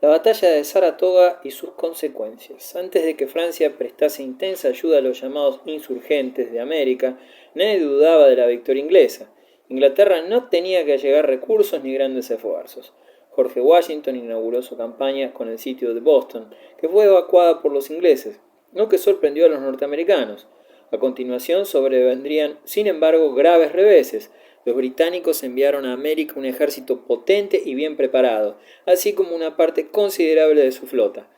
La batalla de Saratoga y sus consecuencias. Antes de que Francia prestase intensa ayuda a los llamados insurgentes de América, nadie dudaba de la victoria inglesa. Inglaterra no tenía que allegar recursos ni grandes esfuerzos. George Washington inauguró su campaña con el sitio de Boston, que fue evacuada por los ingleses, lo que sorprendió a los norteamericanos. A continuación sobrevendrían, sin embargo, graves reveses. Los británicos enviaron a América un ejército potente y bien preparado, así como una parte considerable de su flota.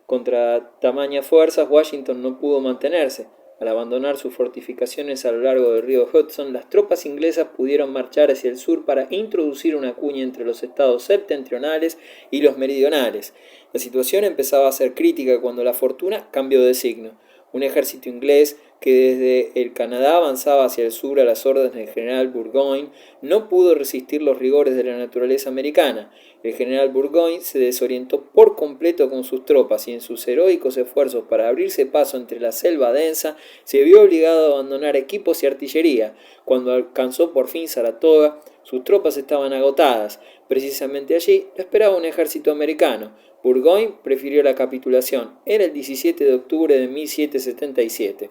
Contra tamañas fuerzas, Washington no pudo mantenerse. Al abandonar sus fortificaciones a lo largo del río Hudson, las tropas inglesas pudieron marchar hacia el sur para introducir una cuña entre los estados septentrionales y los meridionales. La situación empezaba a ser crítica cuando la fortuna cambió de signo. Un ejército inglés que desde el Canadá avanzaba hacia el sur a las órdenes del general Burgoyne no pudo resistir los rigores de la naturaleza americana. El general Burgoyne se desorientó por completo con sus tropas y en sus heroicos esfuerzos para abrirse paso entre la selva densa se vio obligado a abandonar equipos y artillería. Cuando alcanzó por fin Saratoga, sus tropas estaban agotadas. Precisamente allí lo esperaba un ejército americano. Burgoyne prefirió la capitulación. Era el 17 de octubre de 1777.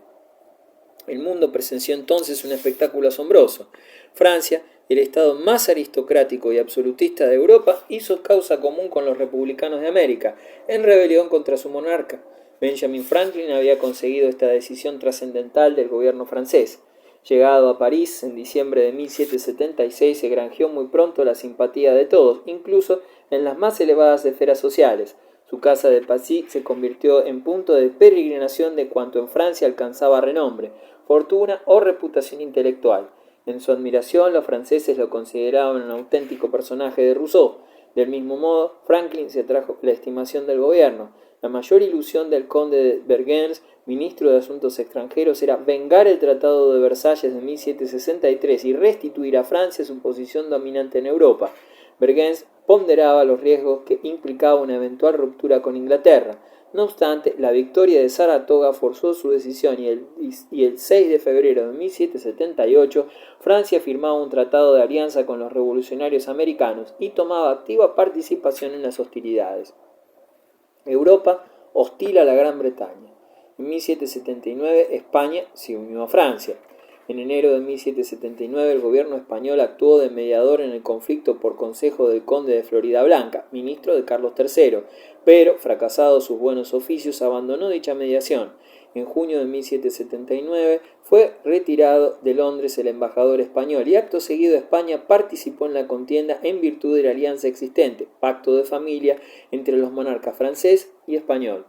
El mundo presenció entonces un espectáculo asombroso. Francia, el estado más aristocrático y absolutista de Europa, hizo causa común con los republicanos de América, en rebelión contra su monarca. Benjamin Franklin había conseguido esta decisión trascendental del gobierno francés. Llegado a París en diciembre de 1776, se granjeó muy pronto la simpatía de todos, incluso en las más elevadas esferas sociales. Su casa de Passy se convirtió en punto de peregrinación de cuanto en Francia alcanzaba renombre, fortuna o reputación intelectual. En su admiración, los franceses lo consideraban un auténtico personaje de Rousseau. Del mismo modo, Franklin se atrajo la estimación del gobierno. La mayor ilusión del conde de Vergennes, ministro de Asuntos Extranjeros, era vengar el Tratado de Versalles de 1763 y restituir a Francia su posición dominante en Europa. Vergennes ponderaba los riesgos que implicaba una eventual ruptura con Inglaterra. No obstante, la victoria de Saratoga forzó su decisión y el 6 de febrero de 1778 Francia firmaba un tratado de alianza con los revolucionarios americanos y tomaba activa participación en las hostilidades. Europa hostil a la Gran Bretaña. En 1779 España se unió a Francia. En enero de 1779 el gobierno español actuó de mediador en el conflicto por consejo del conde de Floridablanca, ministro de Carlos III, pero, fracasados sus buenos oficios, abandonó dicha mediación. En junio de 1779 fue retirado de Londres el embajador español y acto seguido España participó en la contienda en virtud de la alianza existente, pacto de familia entre los monarcas francés y español.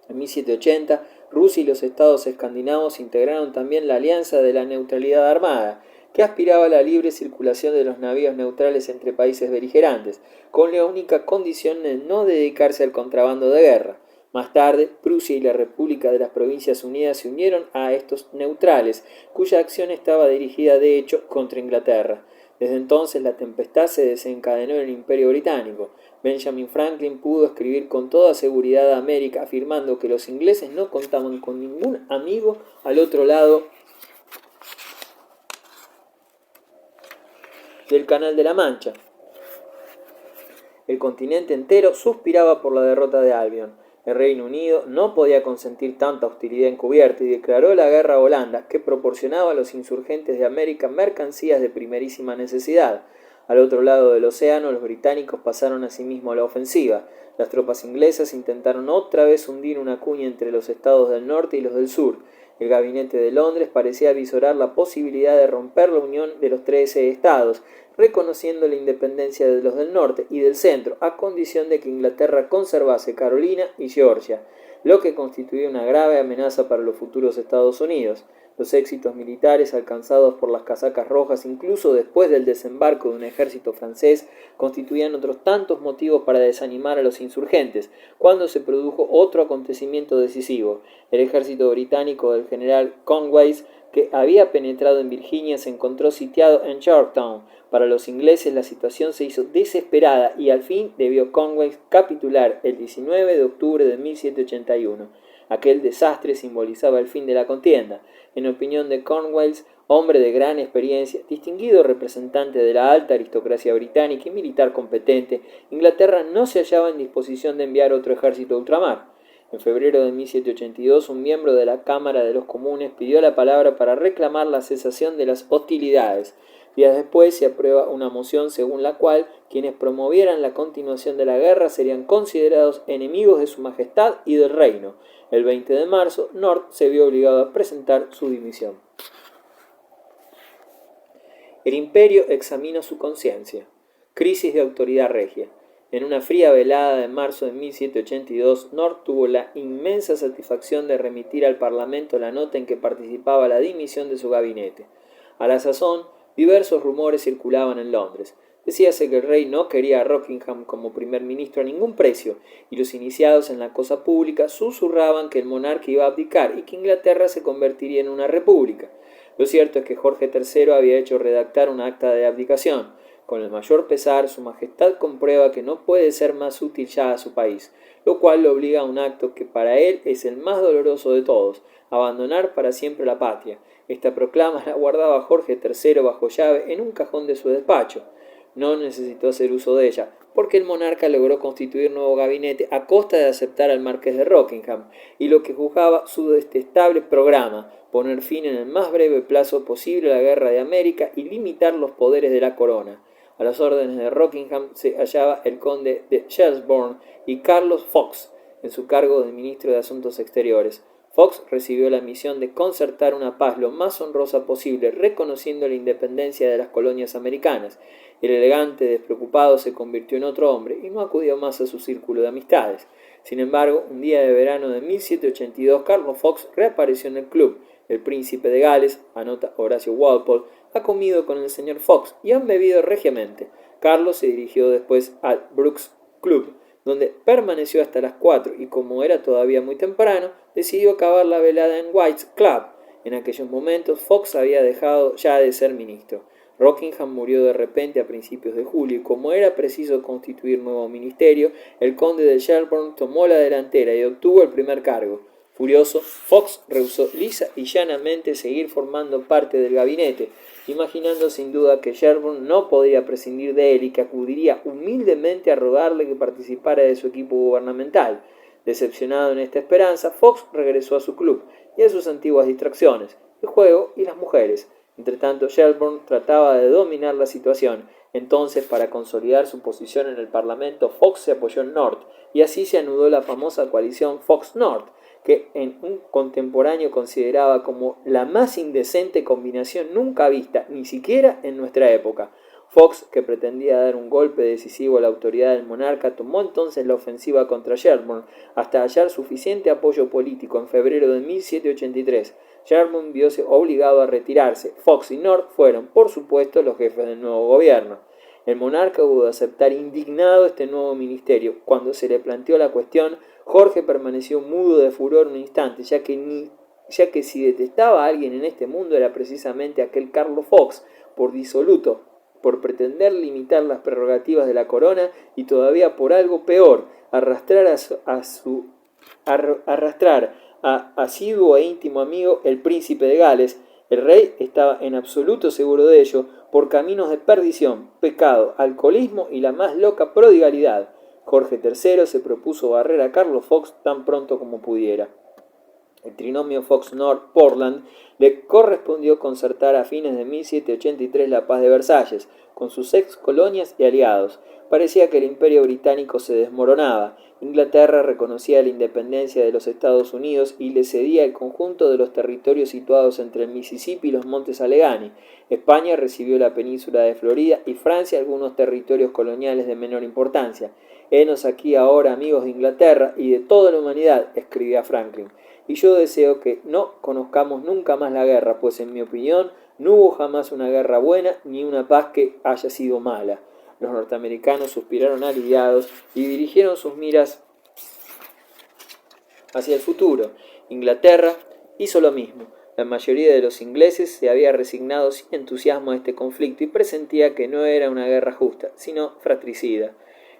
En 1780, Rusia y los estados escandinavos integraron también la Alianza de la Neutralidad Armada, que aspiraba a la libre circulación de los navíos neutrales entre países beligerantes, con la única condición de no dedicarse al contrabando de guerra. Más tarde, Prusia y la República de las Provincias Unidas se unieron a estos neutrales, cuya acción estaba dirigida de hecho contra Inglaterra. Desde entonces la tempestad se desencadenó en el Imperio Británico. Benjamin Franklin pudo escribir con toda seguridad a América afirmando que los ingleses no contaban con ningún amigo al otro lado del Canal de la Mancha. El continente entero suspiraba por la derrota de Albion. El Reino Unido no podía consentir tanta hostilidad encubierta y declaró la guerra a Holanda, que proporcionaba a los insurgentes de América mercancías de primerísima necesidad. Al otro lado del océano, los británicos pasaron asimismo a la ofensiva. Las tropas inglesas intentaron otra vez hundir una cuña entre los estados del norte y los del sur. El gabinete de Londres parecía avisorar la posibilidad de romper la unión de los 13 estados, reconociendo la independencia de los del norte y del centro, a condición de que Inglaterra conservase Carolina y Georgia, lo que constituía una grave amenaza para los futuros Estados Unidos. Los éxitos militares alcanzados por las casacas rojas, incluso después del desembarco de un ejército francés, constituían otros tantos motivos para desanimar a los insurgentes, cuando se produjo otro acontecimiento decisivo. El ejército británico del general Cornwallis, que había penetrado en Virginia, se encontró sitiado en Yorktown. Para los ingleses la situación se hizo desesperada y al fin debió Cornwallis capitular el 19 de octubre de 1781. Aquel desastre simbolizaba el fin de la contienda. En opinión de Cornwallis, Hombre de gran experiencia, distinguido representante de la alta aristocracia británica y militar competente, Inglaterra no se hallaba en disposición de enviar otro ejército a ultramar. En febrero de 1782, un miembro de la Cámara de los Comunes pidió la palabra para reclamar la cesación de las hostilidades. Días después se aprueba una moción según la cual quienes promovieran la continuación de la guerra serían considerados enemigos de su majestad y del reino. El 20 de marzo, North se vio obligado a presentar su dimisión. El imperio examina su conciencia. Crisis de autoridad regia. En una fría velada de marzo de 1782, North tuvo la inmensa satisfacción de remitir al Parlamento la nota en que participaba la dimisión de su gabinete. A la sazón, diversos rumores circulaban en Londres. Decíase que el rey no quería a Rockingham como primer ministro a ningún precio, y los iniciados en la cosa pública susurraban que el monarca iba a abdicar y que Inglaterra se convertiría en una república. Lo cierto es que Jorge III había hecho redactar un acta de abdicación. Con el mayor pesar, su majestad comprueba que no puede ser más útil ya a su país, lo cual lo obliga a un acto que para él es el más doloroso de todos, abandonar para siempre la patria. Esta proclama la guardaba Jorge III bajo llave en un cajón de su despacho. No necesitó hacer uso de ella, porque el monarca logró constituir nuevo gabinete a costa de aceptar al marqués de Rockingham y lo que juzgaba su detestable programa, poner fin en el más breve plazo posible a la guerra de América y limitar los poderes de la corona. A las órdenes de Rockingham se hallaba el conde de Shelburne y Carlos Fox, en su cargo de ministro de Asuntos Exteriores. Fox recibió la misión de concertar una paz lo más honrosa posible, reconociendo la independencia de las colonias americanas. El elegante despreocupado se convirtió en otro hombre y no acudió más a su círculo de amistades. Sin embargo, un día de verano de 1782, Carlos Fox reapareció en el club. El príncipe de Gales, anota Horacio Walpole, ha comido con el señor Fox y han bebido regiamente. Carlos se dirigió después al Brooks Club, donde permaneció hasta las 4 y como era todavía muy temprano, decidió acabar la velada en White's Club. En aquellos momentos Fox había dejado ya de ser ministro. Rockingham murió de repente a principios de julio y como era preciso constituir nuevo ministerio, el conde de Shelburne tomó la delantera y obtuvo el primer cargo. Furioso, Fox rehusó lisa y llanamente seguir formando parte del gabinete, imaginando sin duda que Shelburne no podría prescindir de él y que acudiría humildemente a rogarle que participara de su equipo gubernamental. Decepcionado en esta esperanza, Fox regresó a su club y a sus antiguas distracciones, el juego y las mujeres. Entretanto, Shelburne trataba de dominar la situación. Entonces, para consolidar su posición en el Parlamento, Fox se apoyó en North, y así se anudó la famosa coalición Fox-North, que en un contemporáneo consideraba como la más indecente combinación nunca vista, ni siquiera en nuestra época. Fox, que pretendía dar un golpe decisivo a la autoridad del monarca, tomó entonces la ofensiva contra Shelburne, hasta hallar suficiente apoyo político en febrero de 1783. Shelburne viose obligado a retirarse. Fox y North fueron, por supuesto, los jefes del nuevo gobierno. El monarca hubo de aceptar indignado este nuevo ministerio. Cuando se le planteó la cuestión, Jorge permaneció mudo de furor un instante, ya que si detestaba a alguien en este mundo era precisamente aquel Carlos Fox, por disoluto, por pretender limitar las prerrogativas de la corona y todavía por algo peor, arrastrar a asiduo e íntimo amigo el príncipe de Gales. El rey estaba en absoluto seguro de ello, por caminos de perdición, pecado, alcoholismo y la más loca prodigalidad. Jorge III se propuso barrer a Carlos Fox tan pronto como pudiera. El trinomio Fox-North-Portland le correspondió concertar a fines de 1783 la paz de Versalles, con sus ex colonias y aliados. Parecía que el imperio británico se desmoronaba. Inglaterra reconocía la independencia de los Estados Unidos y le cedía el conjunto de los territorios situados entre el Mississippi y los montes Alleghany. España recibió la península de Florida y Francia algunos territorios coloniales de menor importancia. Henos aquí ahora, amigos de Inglaterra y de toda la humanidad, escribía Franklin. Y yo deseo que no conozcamos nunca más la guerra, pues en mi opinión no hubo jamás una guerra buena ni una paz que haya sido mala. Los norteamericanos suspiraron aliviados y dirigieron sus miras hacia el futuro. Inglaterra hizo lo mismo. La mayoría de los ingleses se había resignado sin entusiasmo a este conflicto y presentía que no era una guerra justa, sino fratricida.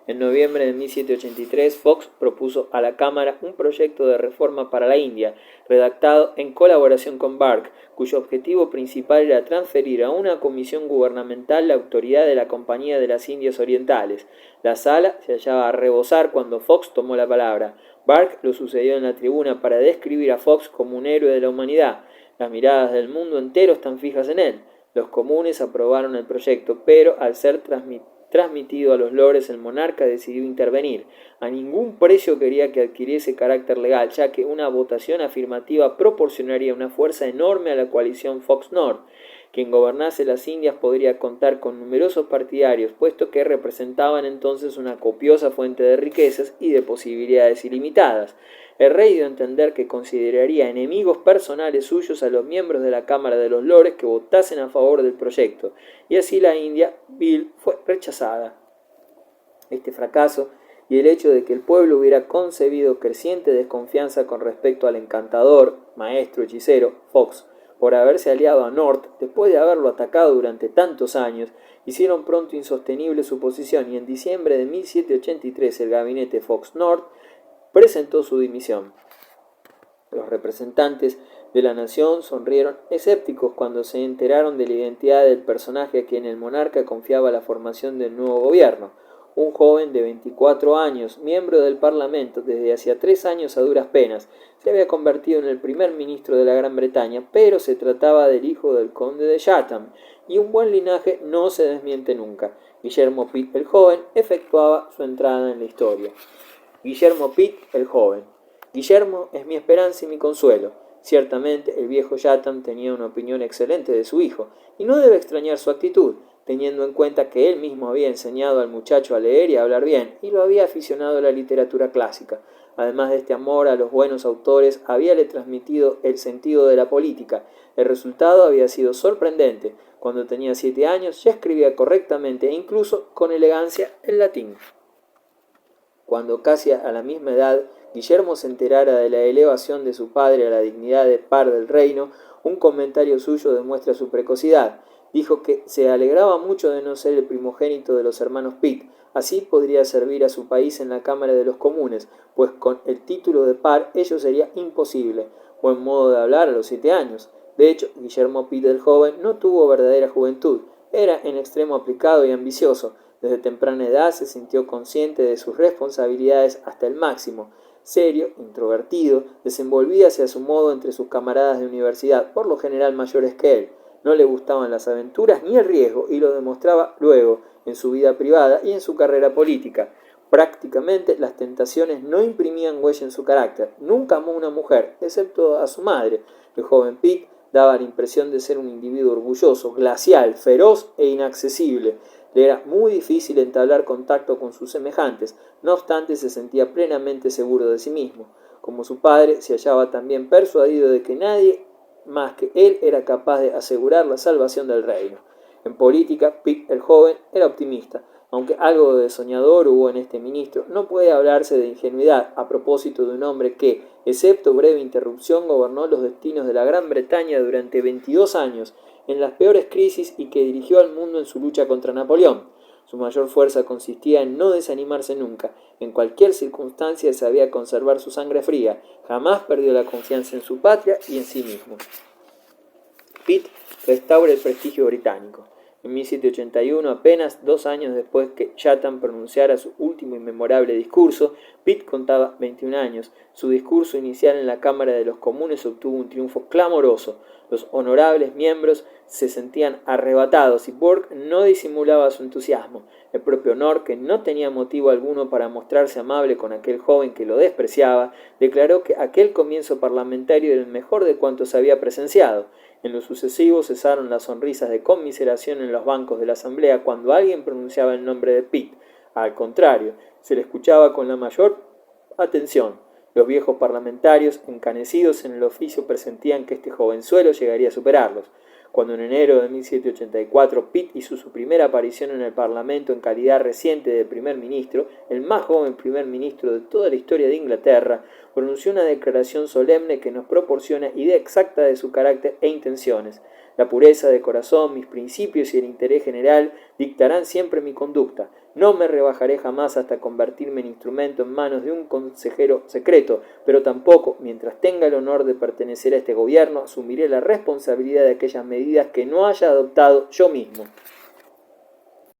En noviembre de 1783, Fox propuso a la Cámara un proyecto de reforma para la India, redactado en colaboración con Burke, cuyo objetivo principal era transferir a una comisión gubernamental la autoridad de la Compañía de las Indias Orientales. La sala se hallaba a rebosar cuando Fox tomó la palabra. Burke lo sucedió en la tribuna para describir a Fox como un héroe de la humanidad. Las miradas del mundo entero están fijas en él. Los comunes aprobaron el proyecto, pero al ser transmitido a los lores, el monarca decidió intervenir. A ningún precio quería que adquiriese carácter legal, ya que una votación afirmativa proporcionaría una fuerza enorme a la coalición Fox-North. Quien gobernase las Indias podría contar con numerosos partidarios, puesto que representaban entonces una copiosa fuente de riquezas y de posibilidades ilimitadas. El rey dio a entender que consideraría enemigos personales suyos a los miembros de la Cámara de los Lores que votasen a favor del proyecto, y así la India Bill fue rechazada. Este fracaso y el hecho de que el pueblo hubiera concebido creciente desconfianza con respecto al encantador, maestro hechicero, Fox, por haberse aliado a North después de haberlo atacado durante tantos años, hicieron pronto insostenible su posición, y en diciembre de 1783 el gabinete Fox-North presentó su dimisión. Los representantes de la nación sonrieron escépticos cuando se enteraron de la identidad del personaje a quien el monarca confiaba la formación del nuevo gobierno. Un joven de 24 años, miembro del Parlamento desde hacía 3 años a duras penas, se había convertido en el primer ministro de la Gran Bretaña, pero se trataba del hijo del conde de Chatham, y un buen linaje no se desmiente nunca. Guillermo Pitt el joven efectuaba su entrada en la historia. Guillermo Pitt el joven. Guillermo es mi esperanza y mi consuelo. Ciertamente el viejo Chatham tenía una opinión excelente de su hijo, y no debe extrañar su actitud, teniendo en cuenta que él mismo había enseñado al muchacho a leer y a hablar bien, y lo había aficionado a la literatura clásica. Además de este amor a los buenos autores, habíale transmitido el sentido de la política. El resultado había sido sorprendente. Cuando tenía 7 años ya escribía correctamente e incluso con elegancia el latín. Cuando casi a la misma edad Guillermo se enterara de la elevación de su padre a la dignidad de par del reino, un comentario suyo demuestra su precocidad. Dijo que se alegraba mucho de no ser el primogénito de los hermanos Pitt, así podría servir a su país en la Cámara de los Comunes, pues con el título de par ello sería imposible. Buen modo de hablar a los 7 años. De hecho, Guillermo Pitt el joven no tuvo verdadera juventud, era en extremo aplicado y ambicioso. Desde temprana edad se sintió consciente de sus responsabilidades hasta el máximo. Serio, introvertido, desenvolvíase a su modo entre sus camaradas de universidad, por lo general mayores que él. No le gustaban las aventuras ni el riesgo, y lo demostraba luego en su vida privada y en su carrera política. Prácticamente las tentaciones no imprimían huella en su carácter. Nunca amó a una mujer, excepto a su madre. El joven Pitt daba la impresión de ser un individuo orgulloso, glacial, feroz e inaccesible. Le era muy difícil entablar contacto con sus semejantes, no obstante se sentía plenamente seguro de sí mismo. Como su padre, se hallaba también persuadido de que nadie más que él era capaz de asegurar la salvación del reino. En política, Pitt el joven era optimista. Aunque algo de soñador hubo en este ministro, no puede hablarse de ingenuidad a propósito de un hombre que, excepto breve interrupción, gobernó los destinos de la Gran Bretaña durante 22 años, en las peores crisis, y que dirigió al mundo en su lucha contra Napoleón. Su mayor fuerza consistía en no desanimarse nunca. En cualquier circunstancia sabía conservar su sangre fría. Jamás perdió la confianza en su patria y en sí mismo. Pitt restaura el prestigio británico. En 1781, apenas 2 años después que Chatham pronunciara su último y memorable discurso, Pitt contaba 21 años. Su discurso inicial en la Cámara de los Comunes obtuvo un triunfo clamoroso. Los honorables miembros se sentían arrebatados y Burke no disimulaba su entusiasmo. El propio North, que no tenía motivo alguno para mostrarse amable con aquel joven que lo despreciaba, declaró que aquel comienzo parlamentario era el mejor de cuantos había presenciado. En lo sucesivo cesaron las sonrisas de conmiseración en los bancos de la asamblea cuando alguien pronunciaba el nombre de Pitt. Al contrario, se le escuchaba con la mayor atención. Los viejos parlamentarios, encanecidos en el oficio, presentían que este jovenzuelo llegaría a superarlos. Cuando en enero de 1784 Pitt hizo su primera aparición en el Parlamento en calidad reciente de primer ministro, el más joven primer ministro de toda la historia de Inglaterra, pronunció una declaración solemne que nos proporciona idea exacta de su carácter e intenciones. La pureza de corazón, mis principios y el interés general dictarán siempre mi conducta. No me rebajaré jamás hasta convertirme en instrumento en manos de un consejero secreto, pero tampoco, mientras tenga el honor de pertenecer a este gobierno, asumiré la responsabilidad de aquellas medidas que no haya adoptado yo mismo.